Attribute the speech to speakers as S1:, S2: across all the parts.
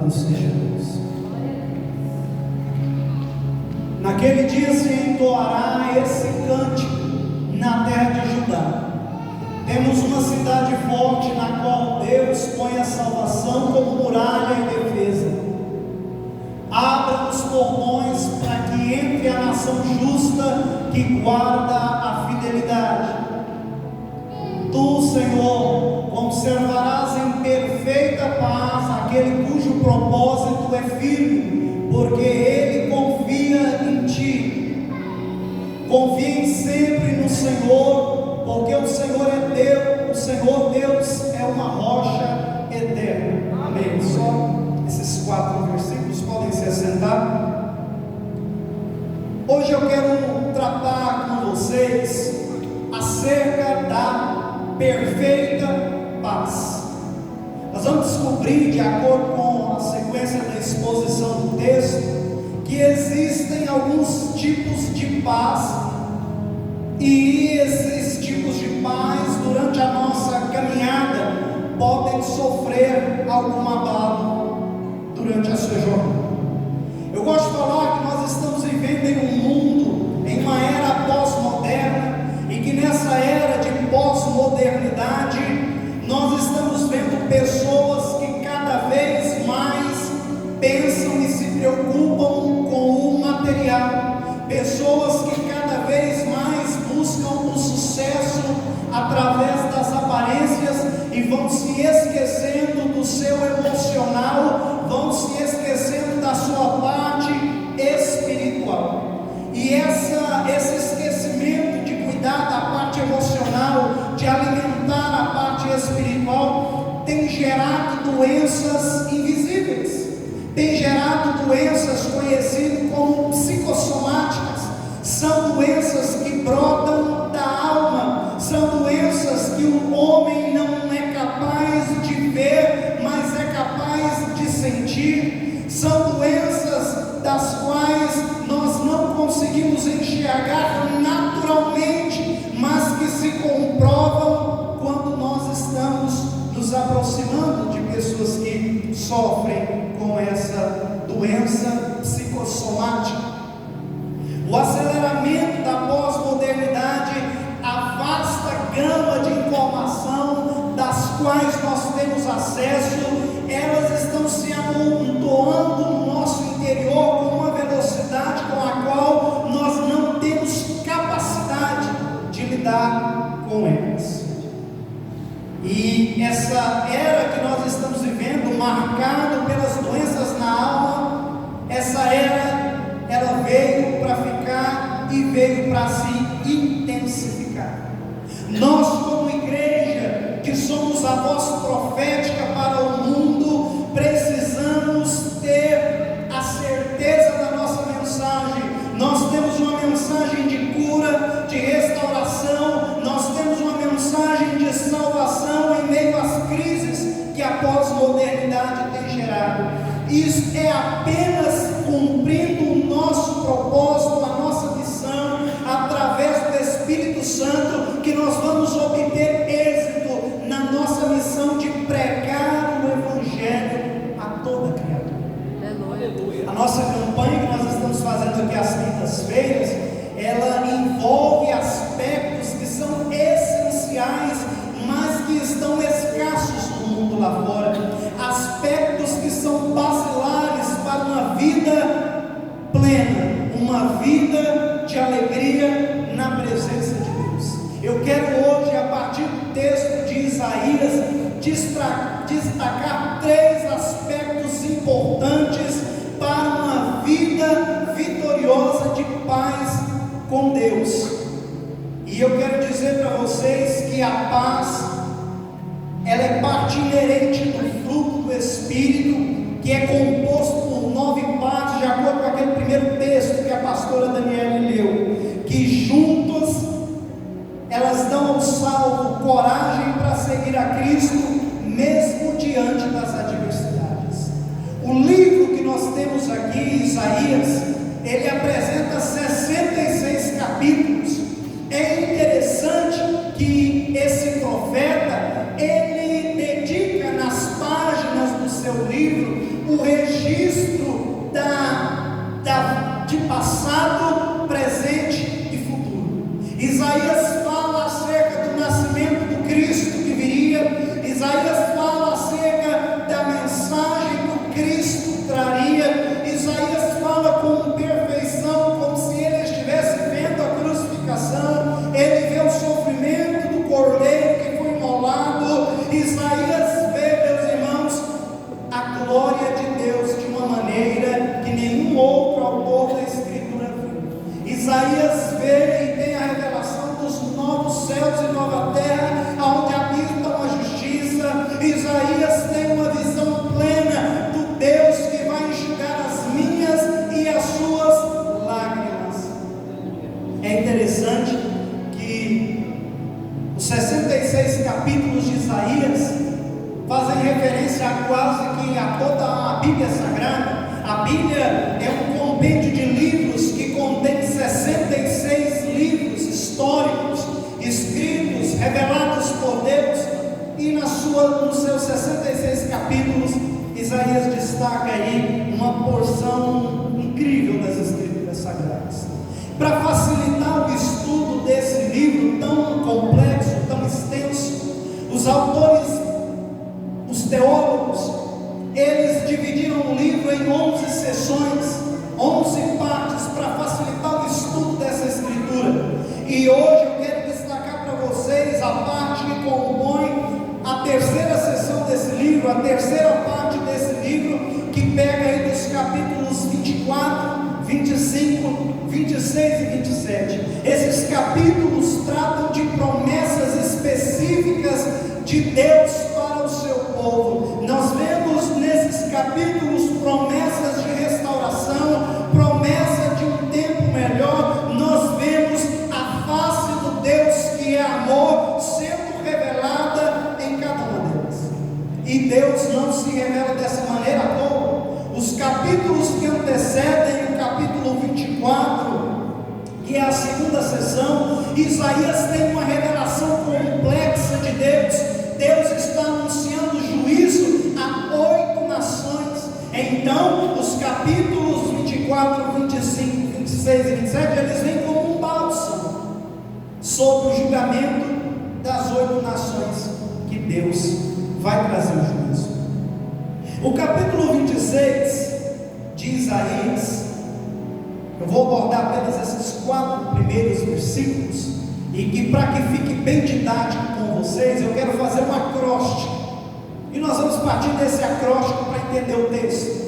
S1: Louvado seja Deus. Naquele dia se entoará esse cântico na terra de Judá. Temos uma cidade forte na qual Deus põe a salvação como muralha e defesa. Abra os portões para que entre a nação justa que guarda a fidelidade. Tu, Senhor, conservarás em perfeita paz aquele cujo propósito é firme, porque ele confia em ti. Confiem sempre no Senhor, porque o Senhor é Deus, o Senhor Deus é uma rocha eterna. Amém. Só esses 4 versículos, podem se assentar. Hoje eu quero tratar com vocês acerca da perfeita paz. Nós vamos descobrir, de acordo com a sequência da exposição do texto, que existem alguns tipos de paz, e esses tipos de paz, durante a nossa caminhada, podem sofrer alguma abalo durante a sua jornada. Eu gosto de falar que nós estamos vivendo em um mundo, em uma era pós-moderna, e que nessa era de pós-modernidade, nós estamos vendo pessoas que cada vez mais pensam e se preocupam com o material, pessoas que cada vez mais buscam o sucesso através das aparências e vão se esquecendo do seu emocional, vão se esquecendo da sua parte espiritual. E esse esquecimento de cuidar da parte emocional, de alimentar a parte espiritual, tem gerado doenças invisíveis, tem gerado doenças conhecidas como psicossomáticas. São doenças que brotam da alma, são doenças que o homem não é capaz de ver, mas é capaz de sentir. São doenças das quais nós não conseguimos enxergar naturalmente, mas que se comprovam quando nós estamos nos aproximando de pessoas que sofrem com essa doença psicossomática. O aceleramento da pós-modernidade, a vasta gama de informação das quais nós temos acesso, elas estão se amontoando no nosso interior com uma velocidade com a qual nós não temos capacidade de lidar com elas. E essa era que nós estamos vivendo, marcada pelas doenças na alma, essa era, ela veio para ficar e veio para se intensificar. Nós, como igreja, que somos a voz profética para o mundo, precisamos ter a certeza da nossa mensagem. Nós temos uma mensagem de cura, de restauração, nós temos uma mensagem de salvação em meio às crises que a pós-modernidade tem gerado. Isso é apenas cumprindo o nosso propósito, a nossa missão, através do Espírito Santo, que nós vamos obter êxito na nossa missão de pregar o Evangelho a toda criatura. A nossa campanha que nós estamos fazendo aqui às quintas-feiras, ela envolve aspectos que são essenciais, mas que estão escassos no mundo lá fora, aspectos que são basilares para uma vida plena, uma vida de alegria na presença de Deus. Eu quero hoje, a partir do texto de Isaías, destacar 3 aspectos importantes para uma vida vitoriosa de paz com Deus. E eu quero dizer para vocês que a paz, ela é parte inerente do fruto do Espírito, que é composto por 9 partes, de acordo com aquele primeiro texto que a pastora Daniela leu, que juntas elas dão ao salvo coragem para seguir a Cristo, mesmo diante das adversidades. O livro que nós temos aqui, Isaías, ele apresenta 66 capítulos. É interessante que esse profeta, ele dedica nas páginas do seu livro o Cristo que viria. Isaías fala acerca da mensagem que o Cristo traria. Isaías fala com perfeição, como se ele estivesse vendo a crucificação, ele vê o sofrimento do cordeiro que foi imolado. Isaías vê, meus irmãos, a glória de Deus de uma maneira que nenhum outro autor da Escritura viu. Isaías vê e tem a revelação dos novos céus e nova terra, onde habita a justiça. Isaías tem uma visão plena do Deus que vai enxugar as minhas e as suas lágrimas. É interessante que os 66 capítulos de Isaías fazem referência a quase que a toda a Bíblia Sagrada. A Bíblia é um compêndio de livros que contém 66 livros históricos, escritos, revelados por Deus, e nos seus 66 capítulos, Isaías destaca aí uma porção incrível das Escrituras Sagradas. Para facilitar o estudo desse livro tão complexo, tão extenso, os autores, os teólogos, eles dividiram o livro em 11 sessões, 11 partes, para facilitar o estudo dessa escritura. E hoje eu quero destacar para vocês a parte que compõe a terceira sessão desse livro, a terceira parte desse livro, que pega aí dos capítulos 24, 25, 26 e 27. Esses capítulos tratam de promessas específicas de Deus para o seu povo. Nós vemos nesses capítulos promessas de restauração, promessa de um tempo melhor. Nós vemos a face do Deus que é amor sendo revelada em cada uma delas. E Deus não se revela dessa maneira à toa. Os capítulos que antecedem o capítulo 24, que é a segunda sessão, Isaías tem uma revelação complexa de Deus. Deus está anunciando juízo a 8 nações. Então, os capítulos 24, 25, 26 e 27, eles vêm como um bálsamo sobre o julgamento das 8 nações que Deus vai trazer o juízo. O capítulo 26 de Isaías, eu vou abordar apenas esses 4 primeiros versículos, e que para que fique bem didático com vocês, eu quero fazer um acróstico, e nós vamos partir desse acróstico para entender o texto.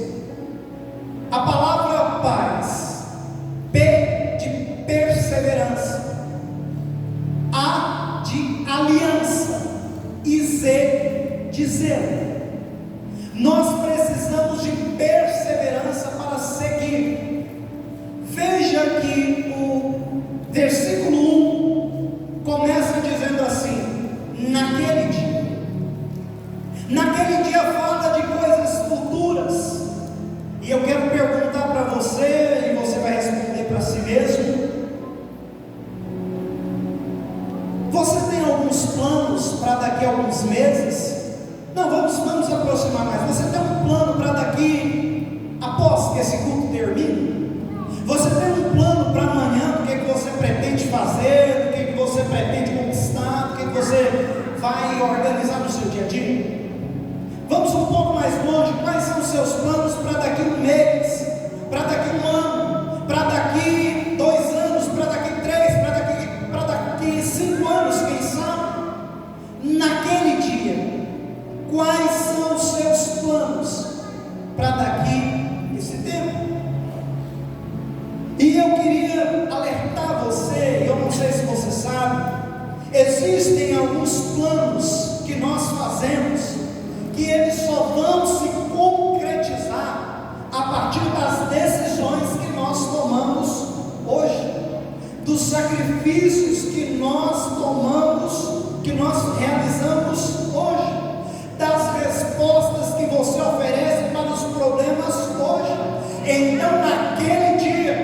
S1: A palavra paz, P de perseverança, A de aliança e Z de zelo. Nós precisamos de perseverança para seguir. Veja que o versículo 1 começa dizendo assim: naquele dia. Naquele dia fala de coisas futuras. E eu quero perguntar para você, e você vai responder para si mesmo: você tem alguns planos para daqui a alguns meses? Não, vamos aproximar mais. Você tem um plano para daqui, após que esse culto termine? Você tem um plano para amanhã, do que você pretende fazer, do que você pretende conquistar, do que você vai organizar no seu dia a dia? Vamos um pouco mais longe. Quais são os seus planos para daqui um mês, para daqui um ano, para daqui 2 anos, para daqui 3, para daqui 5 anos, quem sabe? Naquele dia, quais são os seus planos para daqui esse tempo? E eu queria alertar você, eu não sei se você sabe, existem alguns planos que nós fazemos, que eles só vão se concretizar a partir das decisões que nós tomamos hoje, dos sacrifícios que nós tomamos, que nós realizamos hoje, das respostas que você oferece para os problemas hoje. Então, naquele dia,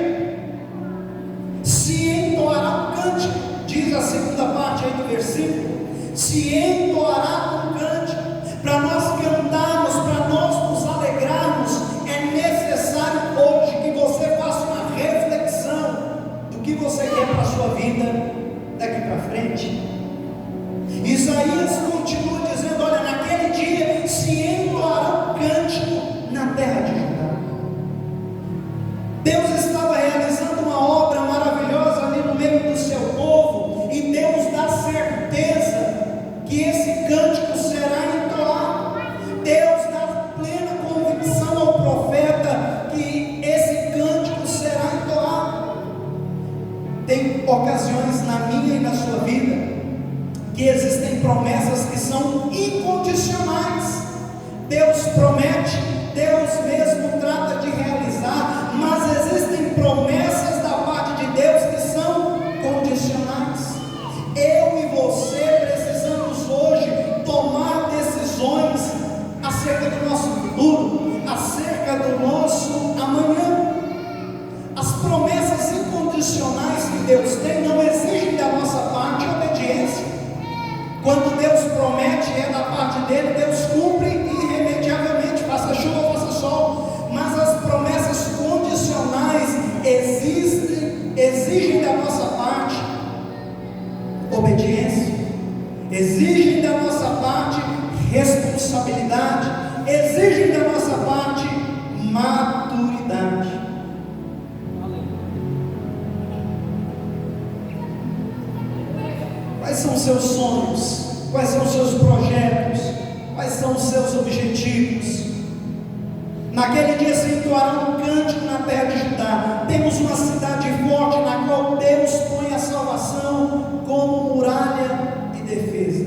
S1: se entoará um cântico, diz a segunda parte aí do versículo, se entoará um cântico. Para nós cantarmos, para nós nos alegrarmos, é necessário hoje que você faça uma reflexão do que você quer para a sua vida daqui para frente. Isaías promessas que são incondicionais. Deus promete, Deus mesmo trata de realizar, mas existem promessas da parte de Deus que são condicionais. Eu e você precisamos hoje tomar decisões acerca do nosso futuro, acerca do nosso amanhã. As promessas incondicionais que Deus tem não exigem da nossa parte obediência. Quando Deus promete, é da parte dele, Deus cumpre irremediavelmente, faça chuva ou faça sol. Mas as promessas condicionais exigem da nossa parte obediência, exigem da nossa parte responsabilidade, exigem da nossa parte maturidade. Quais são os seus sonhos? Quais são os seus projetos? Quais são os seus objetivos? Naquele dia se entoará um cântico na terra de Judá. Temos uma cidade forte na qual Deus põe a salvação como muralha e defesa.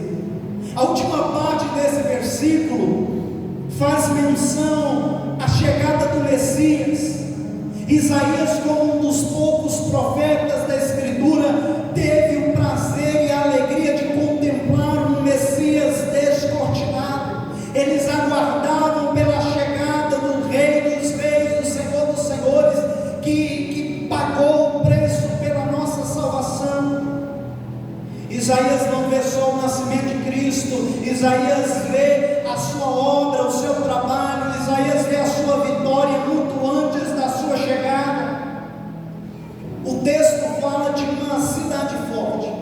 S1: A última parte desse versículo faz menção à chegada do Messias. Isaías, como um dos poucos profetas da Escritura, teve o prazer e a alegria de contemplar um Messias descortinado. Eles aguardavam pela chegada do Rei dos Reis, do Senhor dos Senhores, que pagou o preço pela nossa salvação. Isaías não vê só o nascimento de Cristo, Isaías vê a sua obra, o seu trabalho, Isaías vê a sua vitória muito antes da sua chegada. O texto fala de uma cidade forte.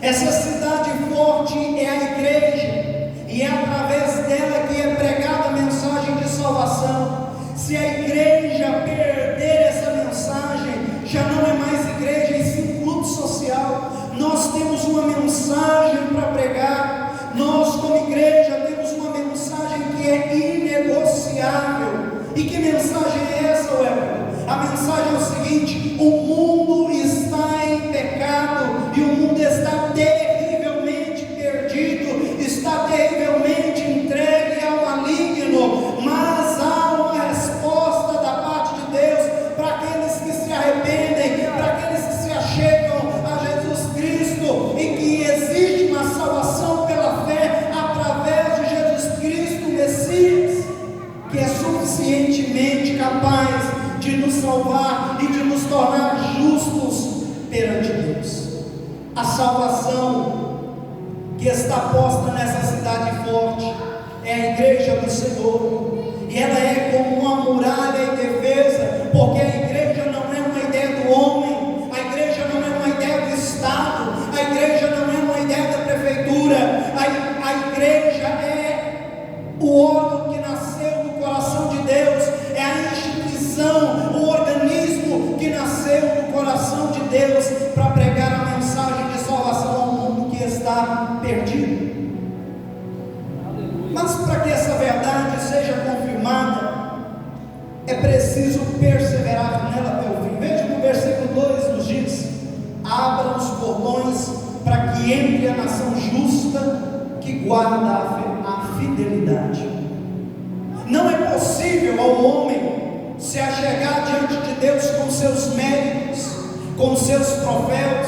S1: Essa cidade forte é a igreja, e é através dela que é pregada a mensagem de salvação. Se a igreja perder essa mensagem, já não é mais igreja, e sim clube social. Nós temos uma mensagem para pregar. Nós, como igreja, temos uma mensagem que é inegociável. E que mensagem é essa, Weber? A mensagem é o seguinte: o mundo está em pecado, e o mundo está terrivelmente perdido, está terrivelmente entregue ao maligno, mas há uma resposta da parte de Deus para aqueles que se arrependem, para aqueles que se achegam a Jesus Cristo, e que existe uma salvação pela fé através de Jesus Cristo, Messias, que é suficientemente capaz de nos salvar e de nos tornar justos perante Deus. A salvação que está posta nessa cidade forte é a igreja do Senhor, e ela é como uma muralha e defesa, porque a igreja não é uma ideia do homem, a igreja não é uma ideia do Estado, a igreja não é uma ideia da prefeitura, a igreja é o órgão que nasceu do coração de Deus, é a instituição, o organismo que nasceu do coração de Deus para pregar a mensagem de salvação ao mundo que está perdido. Mas para que essa verdade seja confirmada, é preciso perseverar nela até o fim. Veja que o versículo 2 nos diz: abra os portões para que entre a nação justa que guarda a fidelidade. Não é possível ao homem se achegar diante de Deus com seus méritos, com seus troféus,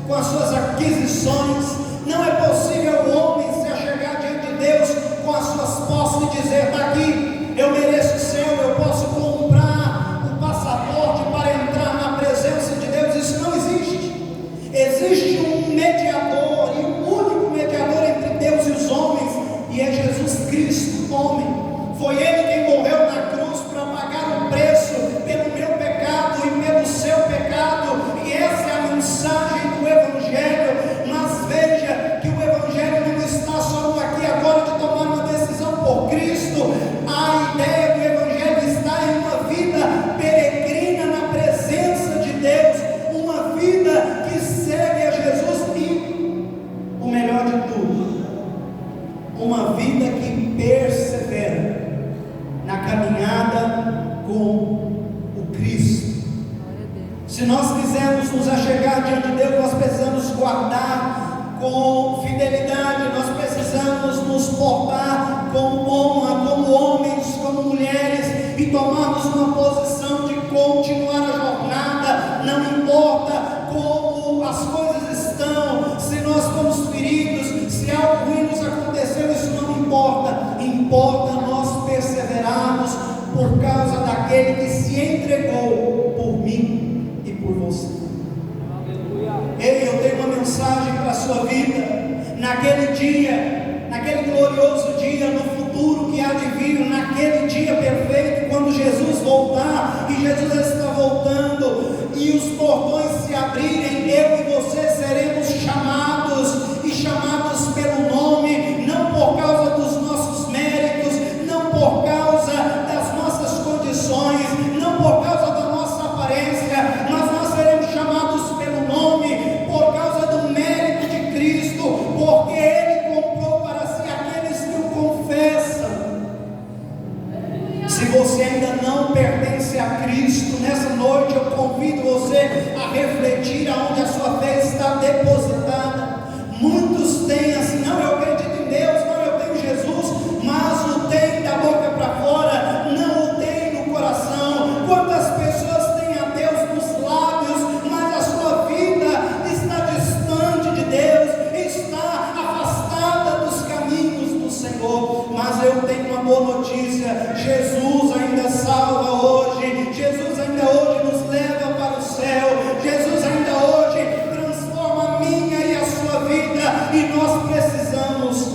S1: com as suas aquisições. Não é possível ao homem se achegar diante de Deus com as suas posses e dizer: está aqui, eu mereço o céu, eu posso comprar o passaporte para entrar na presença de Deus. Isso não existe. Existe um mediador, e o único mediador entre Deus e os homens, e é Jesus Cristo, homem. Foi Ele quem morreu na cruz para pagar o preço pelo meu pecado e pelo seu pecado, e essa é a mensagem do Evangelho. Mas veja que o Evangelho não está só no aqui e agora de tomar uma decisão por Cristo. A ideia do Evangelho está em uma vida peregrina na presença de Deus, uma vida que segue a Jesus, e o melhor de tudo, uma vida que persevera na caminhada com o Cristo. Se nós quisermos nos achegar diante de Deus, nós precisamos guardar com fidelidade, nós precisamos nos portar como honra, como homens, como mulheres, e tomarmos uma posição de continuar a jornada. Não importa como as coisas estão, se nós fomos feridos, se algo ruim nos aconteceu, isso não importa. Importa nós perseverarmos por causa daquele que se entregou por mim e por você. Ei, eu tenho uma mensagem para a sua vida. Naquele dia, naquele glorioso dia, no futuro que há de vir, naquele dia perfeito, quando Jesus voltar, e Jesus está voltando, e os portões se abrirem, eu e você seremos chamados, e chamados pelo nome, não por causa dos nossos méritos, não por causa das nossas condições, não por causa da nossa aparência, mas nós seremos chamados pelo nome, por causa do mérito de Cristo, porque Ele comprou para si aqueles que o confessam. Se você ainda não pertence a Cristo, nessa noite eu convido você a refletir aonde a sua fé está depositada. Muitos têm assim: não, eu acredito em Deus, não, eu tenho Jesus, mas o tem da boca para fora, não o tem no coração. Quantas pessoas têm a Deus nos lábios, mas a sua vida está distante de Deus, está afastada dos caminhos do Senhor. Mas eu tenho uma boa notícia: Jesus ainda salva hoje, Jesus ainda hoje nos leva para o céu, Jesus ainda hoje transforma a minha e a sua vida, e nós precisamos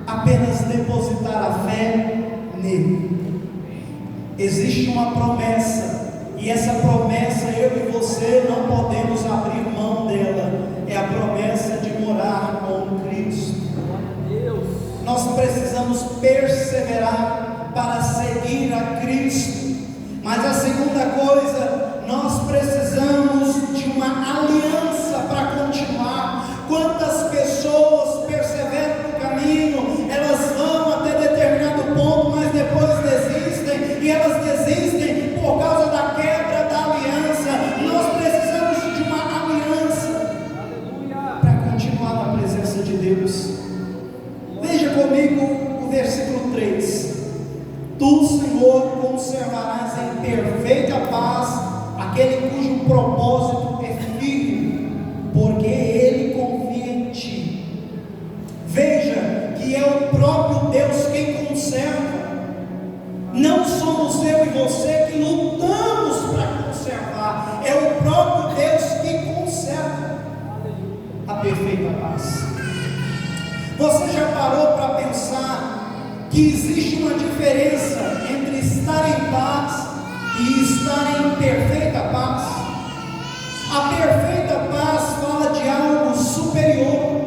S1: apenas depositar a fé nele. Existe uma promessa, e essa promessa eu e você não podemos abrir mão dela. É a promessa de morar com Cristo. Nós precisamos perseverar para seguir a Cristo. Mas a segunda coisa, nós precisamos de uma aliança para continuar. Quantas pessoas perseveram no caminho, elas vão até determinado ponto, mas depois desistem, e elas desistem por causa da quebra da aliança. Nós precisamos de uma aliança para continuar na presença de Deus. Veja comigo o versículo 3: Tu, Senhor, conservarás em perfeita paz aquele cujo propósito é firme, porque ele confia em ti. Veja que é o próprio Deus quem conserva. Não somos eu e você que lutamos para conservar, é o próprio Deus que conserva a perfeita paz. Você já parou para pensar que existe uma diferença entre estar em paz e estar em perfeita paz? A perfeita paz fala de algo superior,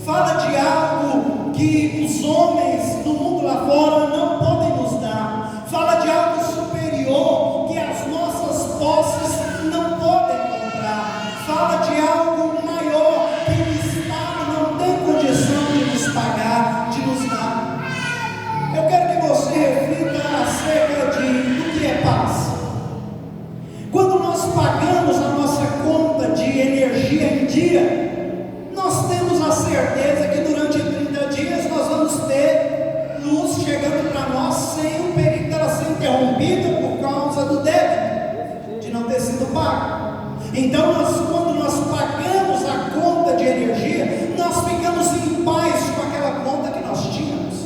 S1: fala de algo que os homens do mundo lá fora não podem nos dar, fala de algo superior que as nossas posses não podem comprar, fala de algo maior que o Estado não tem condição de nos pagar, de nos dar. Eu quero que você reflita acerca do que é paz. Quando nós pagamos a nossa conta de energia em dia, nós temos a certeza que durante 30 dias nós vamos ter luz chegando para nós sem o perigo dela ser interrompida por causa do débito, de não ter sido pago. Então quando nós pagamos a conta de energia, nós ficamos em paz com aquela conta que nós tínhamos.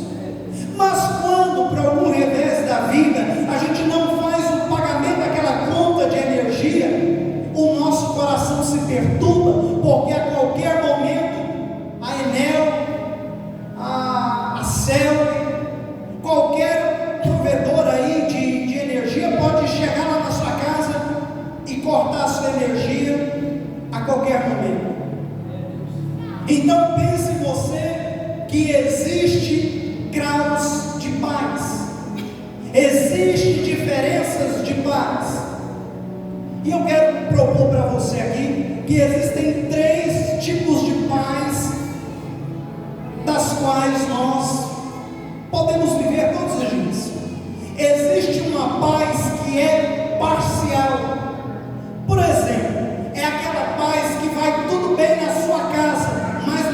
S1: Mas quando, por algum revés da vida, a gente não faz o pagamento daquela conta de energia, o nosso coração se perturba, porque a qualquer momento a Enel, a Cel, qualquer provedor aí de energia pode chegar lá na sua casa e cortar a sua energia a qualquer momento. Então pense você que existe graus de paz, existem diferenças de paz, e eu quero propor para você aqui que existem 3 tipos de paz, das quais nós podemos viver todos os dias. Existe uma paz que é parcial. Por exemplo, é aquela paz que vai tudo bem na sua casa, mas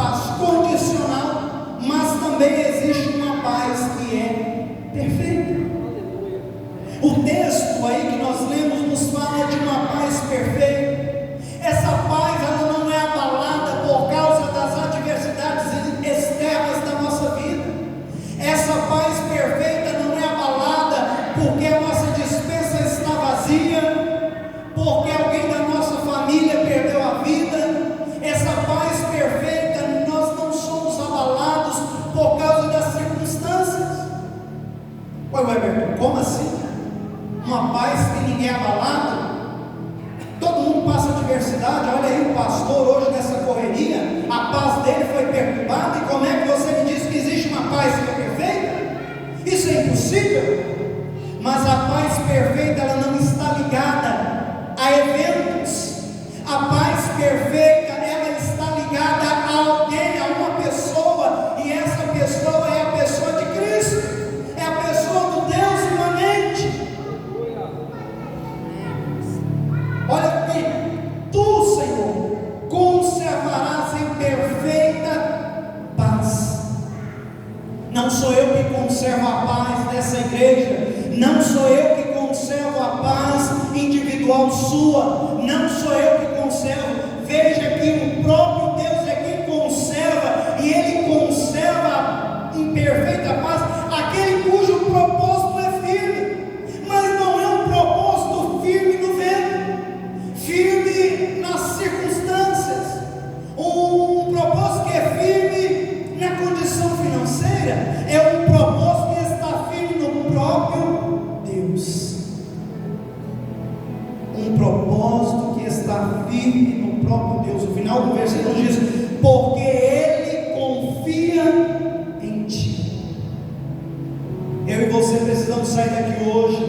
S1: paz condicional, mas também existe uma paz que é perfeita. O texto aí que nós lemos nos fala de uma paz perfeita. Essa paz, ela não é abalada por causa das adversidades externas da nossa vida. Essa paz perfeita não é abalada porque a nossa despensa está vazia, porque alguém da nossa família perdeu a vida. Essa paz perfeita, nós não somos abalados por causa das circunstâncias. Ué, Weber, como assim? Uma paz que ninguém é abalado? Todo mundo passa adversidade. Olha aí o pastor hoje nessa correria, a paz dele foi perturbada. E como é que você me diz que existe uma paz que é perfeita? Isso é impossível. Mas a paz perfeita, ela não está ligada a eventos. A paz perfeita, ela está ligada a alguém, a uma pessoa, e essa pessoa é a pessoa de Cristo, é a pessoa do Deus imanente. Olha aqui, tu, Senhor, conservarás em perfeita paz. Não sou eu que conservo a paz dessa igreja, não sou eu que conservo a paz individual sua, não sou eu que conservo. Veja que o próprio Deus é quem conserva, e Ele conserva em perfeita paz aquele cujo propósito é firme, mas não é um propósito firme no vento, firme nas circunstâncias, um propósito que é firme na condição financeira, é um propósito que está firme no próprio Deus. Um propósito que está firme no próprio Deus. O final do versículo diz: porque Ele confia em ti. Eu e você precisamos sair daqui hoje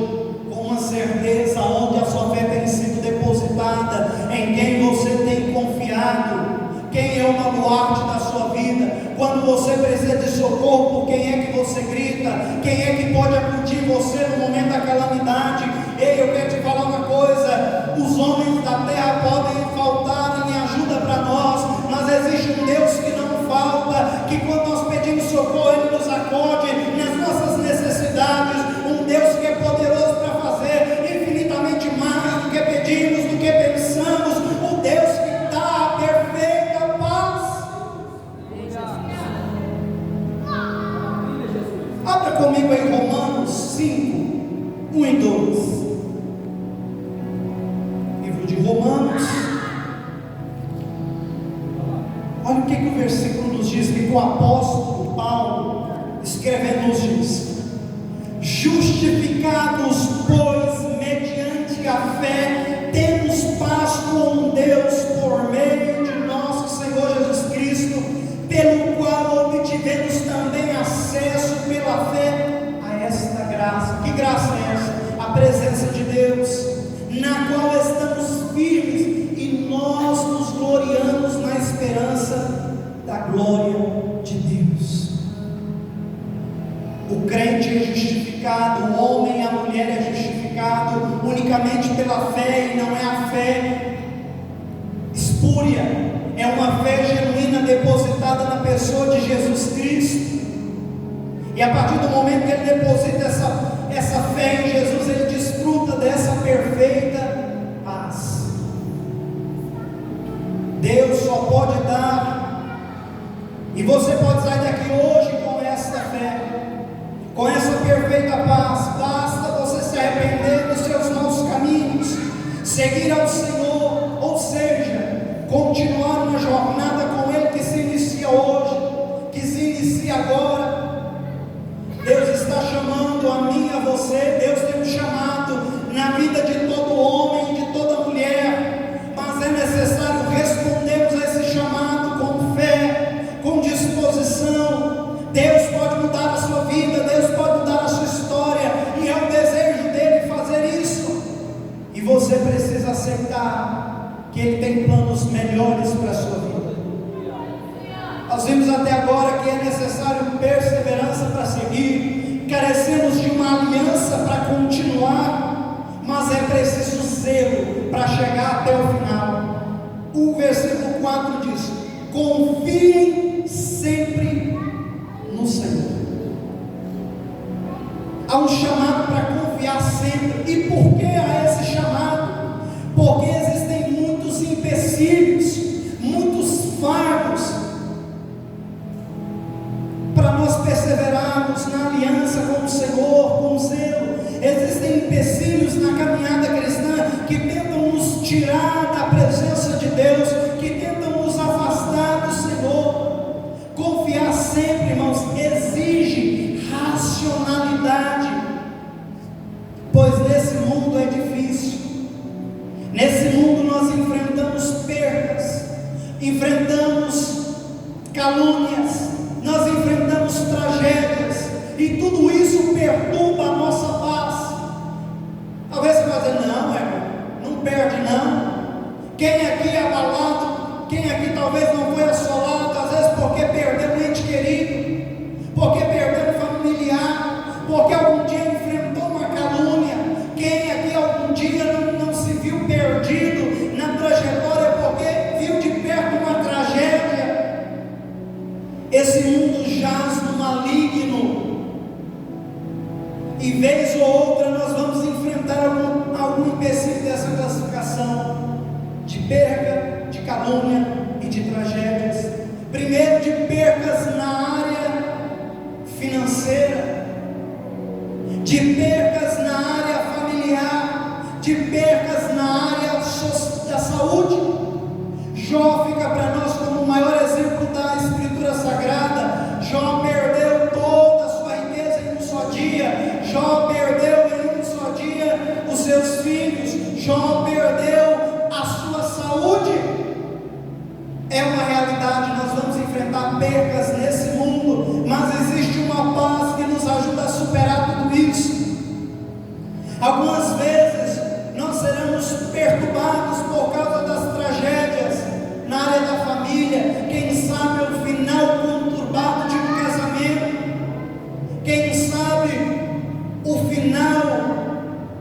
S1: com uma certeza onde a sua fé tem sido depositada, em quem você tem confiado, quem é o baluarte da sua vida. Quando você precisa de socorro, por quem é que você grita? Quem é que pode acudir você no momento da calamidade? Ei, eu quero te falar uma coisa: os homens da terra podem faltar em ajuda para nós, mas existe um Deus que não falta, que quando nós pedimos socorro, Ele nos acode nas nossas necessidades. Um Deus que é poderoso para fazer infinitamente mais do que pedimos, do que pensamos. O Deus que dá a perfeita paz. Abra comigo em Romanos 5, 1 e 2. Livro de Romanos. Olha o que o versículo nos diz, que o apóstolo Paulo, escrevendo, nos diz: justificados, pois, mediante a fé, temos paz com Deus por meio de nosso Senhor Jesus Cristo, pelo qual obtivemos também acesso pela fé a esta graça. Que graça é essa? A presença de Deus, na qual estamos firmes, e nós nos gloriamos na esperança da glória de Deus. O crente é justificado, o homem e a mulher é justificado unicamente pela fé, e não é a fé espúria, é uma fé genuína depositada na pessoa de Jesus Cristo. E a partir do momento que ele deposita essa fé em Jesus, ele desfruta dessa perfeita paz. Deus só pode dar, e você pode sair daqui hoje com essa fé, com essa perfeita paz. Basta você se arrepender dos seus maus caminhos, seguir ao Senhor, ou seja, continuar uma jornada com Ele que se inicia hoje, que se inicia agora. Deus está chamando a mim e a você. Deus tem um chamado na vida de todo homem, de toda mulher, mas é necessário respondermos a esse chamado com fé, com disposição. Deus pode mudar a sua vida, Deus pode mudar a sua história, e é o desejo dele fazer isso, e você precisa aceitar que Ele tem planos melhores para a sua vida. Nós vimos até agora que é necessário perseverança para seguir, carecemos de uma aliança para continuar, mas é preciso zelo para chegar até o final. O versículo 4 diz: confiem sempre no Senhor. Há um chamado para confiar sempre. E por que há esse chamado? Porque existem muitos empecilhos, muitos fardos para nós perseverarmos na aliança com o Senhor, com o zelo. Existem empecilhos na caminhada cristã que tentam nos tirar da presença de Deus, que tentam nos afastar do Senhor. Confiar sempre, irmãos, exige racionalidade, pois nesse mundo é difícil. Nesse mundo nós enfrentamos perdas, enfrentamos calúnias, nós enfrentamos tragédias, e tudo isso perturba a nossa paz. Talvez você vai dizer: não, irmão, não perde não. Quem aqui é abalado, quem aqui talvez não foi assolado, às vezes porque perdeu um ente querido, porque perdeu um familiar, porque algum dia enfrentou uma calúnia. Quem aqui algum dia não se viu perdido na trajetória porque viu de perto uma tragédia? Esse mundo jaz no maligno, e vez ou outra nós vamos enfrentar algum empecilho dessa classificação de perca, de calúnia e de tragédias. Primeiro, de percas na área financeira, de percas na área familiar, de percas na área da saúde. Jó fica para nós como o maior exemplo da Escritura Sagrada. Jó perdeu toda a sua riqueza em um só dia. Jó perdeu em um só dia os seus filhos. Jó perdeu a sua saúde. É uma realidade, nós vamos enfrentar percas nesse mundo, mas existe uma paz que nos ajuda a superar tudo isso. Algumas vezes nós seremos perturbados por causa das tragédias na área da família. Quem sabe o final conturbado de um casamento, quem sabe o final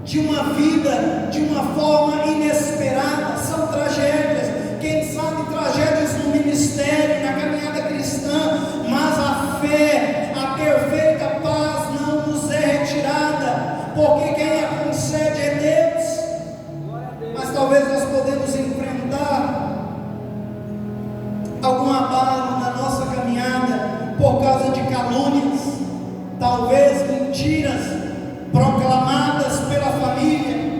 S1: de uma vida de uma forma inesperada. São tragédias. Quem sabe tragédias no ministério, na caminhada cristã, mas a fé, a perfeita paz não nos é retirada, porque quem a concede é Deus. Mas talvez nós podemos enfrentar algum abalo na nossa caminhada por causa de calúnias, talvez mentiras proclamadas pela família,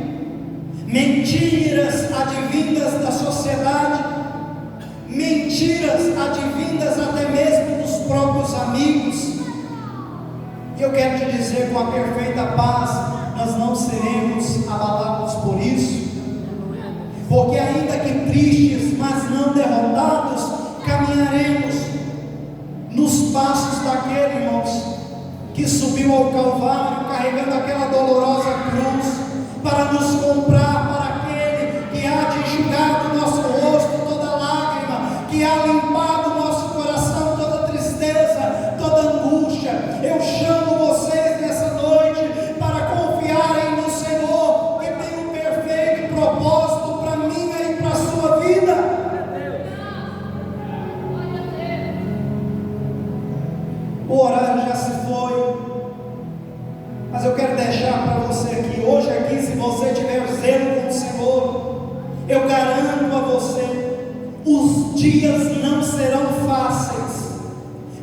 S1: mentiras advindas da sociedade, mentiras advindas até mesmo dos próprios amigos. E eu quero te dizer, com a perfeita paz, nós não seremos abalados por isso, porque ainda que tristes, mas não derrotados, caminharemos nos passos daquele, irmãos, que subiu ao Calvário carregando aquela dolorosa cruz para nos comprar, para aquele que há de enxugar do nosso rosto toda lágrima, que há limpado o nosso coração toda tristeza, toda angústia. Eu chamo vocês nessa noite para confiarem no Senhor, que tem um perfeito propósito para a minha e para a sua vida. O horário já se foi, mas eu quero deixar para você aqui, hoje aqui, se você tiver zelo com o Senhor, eu garanto a você, os dias não serão fáceis,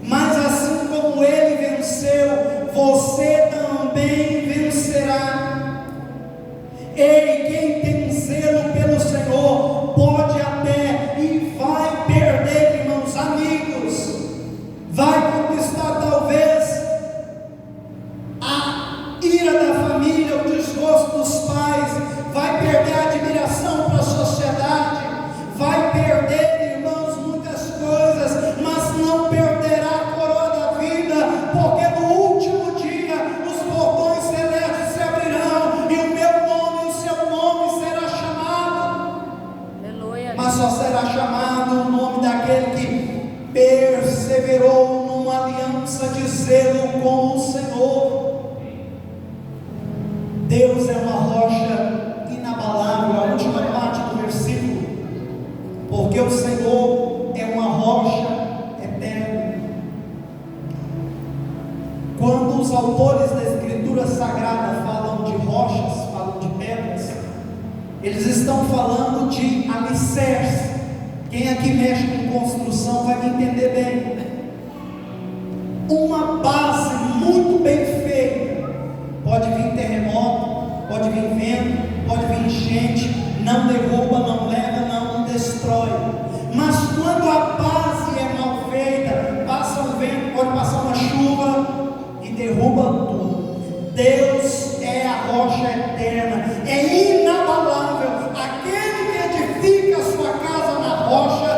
S1: mas assim como Ele venceu, você também vencerá. Ei, quem tem zelo pelo Senhor, pode até e vai perder, irmãos, amigos, vai conquistar talvez a ira da família, o desgosto dos pais, vai perder a admiração para a sociedade, vai perder, irmãos, muitas coisas, mas não perderá a coroa da vida, porque no último dia os portões celestes se abrirão e o meu nome e o seu nome será chamado. Aleluia. Mas só será chamado o nome daquele que perseverou numa aliança de zelo com o Senhor. Deus é uma rocha inabalável, a última parte do versículo, porque o Senhor é uma rocha eterna. Eles estão falando de alicerce. Quem aqui mexe com construção vai me entender bem. Uma base muito bem feita, pode vir terremoto, pode vir vento, pode vir enchente, não derruba, não leva, não destrói. Mas quando a base é mal feita, passa um vento, pode passar uma chuva e derruba tudo. Deus é a rocha eterna, é inabalável. Aquele que edifica a sua casa na rocha,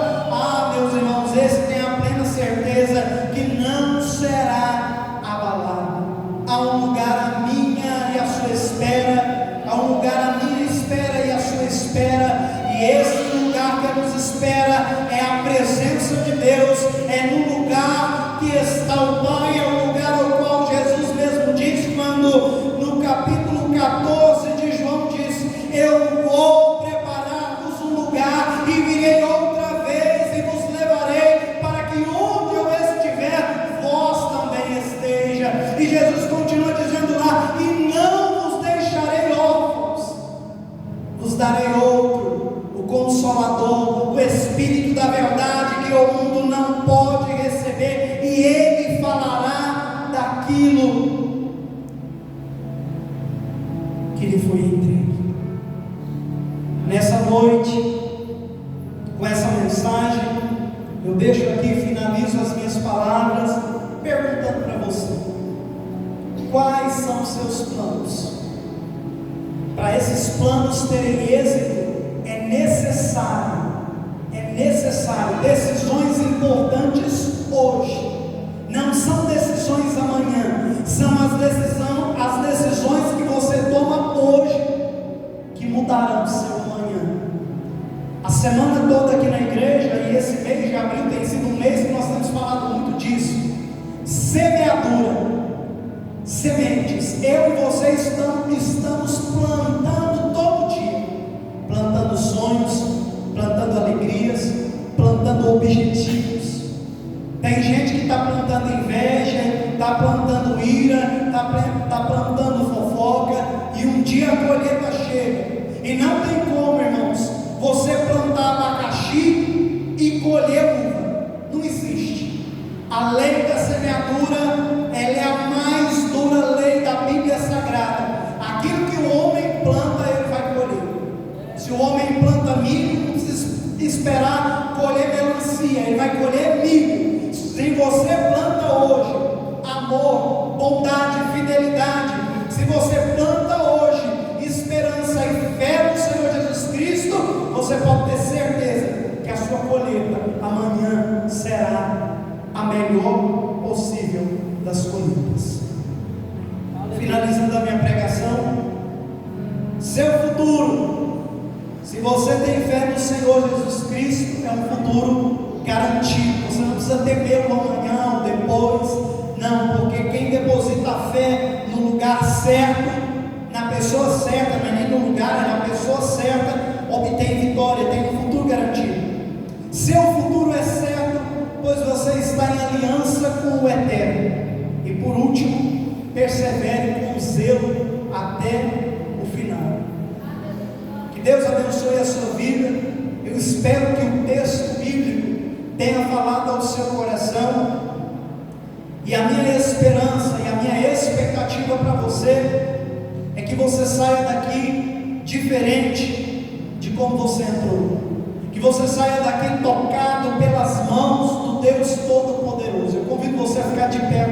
S1: meus irmãos, esse tem a plena certeza que não será abalado. Há um lugar à minha e à sua espera, há um lugar à minha espera e à sua espera, e esse lugar que nos espera é a presença de Deus, é no lugar que está o Pai, é o lugar ao qual Jesus mesmo disse, quando no capítulo 14 de João diz: eu vou preparar-vos um lugar e virei outra vez e vos levarei para que onde eu estiver, vós também esteja. E Jesus continua dizendo lá: e não vos deixarei órfãos, vos darei outro, o Consolador, o Espírito da verdade, que o mundo não pode receber, e ele falará daquilo que lhe foi entregue. Nessa noite, com essa mensagem, eu deixo aqui e finalizo as minhas palavras perguntando para você: quais são os seus planos? Para esses planos terem êxito, é necessário decisões importantes hoje. Não são decisões amanhã, são as decisões que você toma hoje que mudarão o seu amanhã. A semana toda aqui na igreja, e esse mês de abril tem sido um mês que nós temos falado muito disso. Semeadura, sementes. Eu e você estamos plantando todo dia, plantando sonhos, plantando alegrias, plantando objetivos. Tem gente que está plantando inveja, está plantando ira, está plantando fofoca, e um dia a colheita chega. E não tem como, irmãos, você plantar abacaxi e colher uva. Não existe. A lei da semeadura, ela é a mais dura lei da Bíblia Sagrada. Aquilo que o homem planta, ele vai colher. Se o homem planta milho, não precisa esperar colher melancia, ele vai colher milho. Se você planta hoje amor, bondade, fidelidade, se você planta hoje esperança e fé no Senhor Jesus Cristo, você pode ter certeza que a sua colheita amanhã será a melhor possível das colheitas. Finalizando a minha pregação, seu futuro, se você tem fé no Senhor Jesus Cristo, é um futuro garantido. Você não precisa temer o amanhã ou depois, não, porque quem deposita a fé no lugar certo, na pessoa certa, não é nem no lugar, é na pessoa certa, obtém vitória, tem um futuro garantido. Seu futuro é certo, pois você está em aliança com o Eterno. E por último, persevere com zelo até o final. Que Deus abençoe a sua vida. Eu espero que o texto bíblico tenha falado ao seu coração, e a minha esperança e a minha expectativa para você é que você saia daqui diferente de como você entrou, que você saia daqui tocado pelas mãos do Deus Todo-Poderoso. Eu convido você a ficar de pé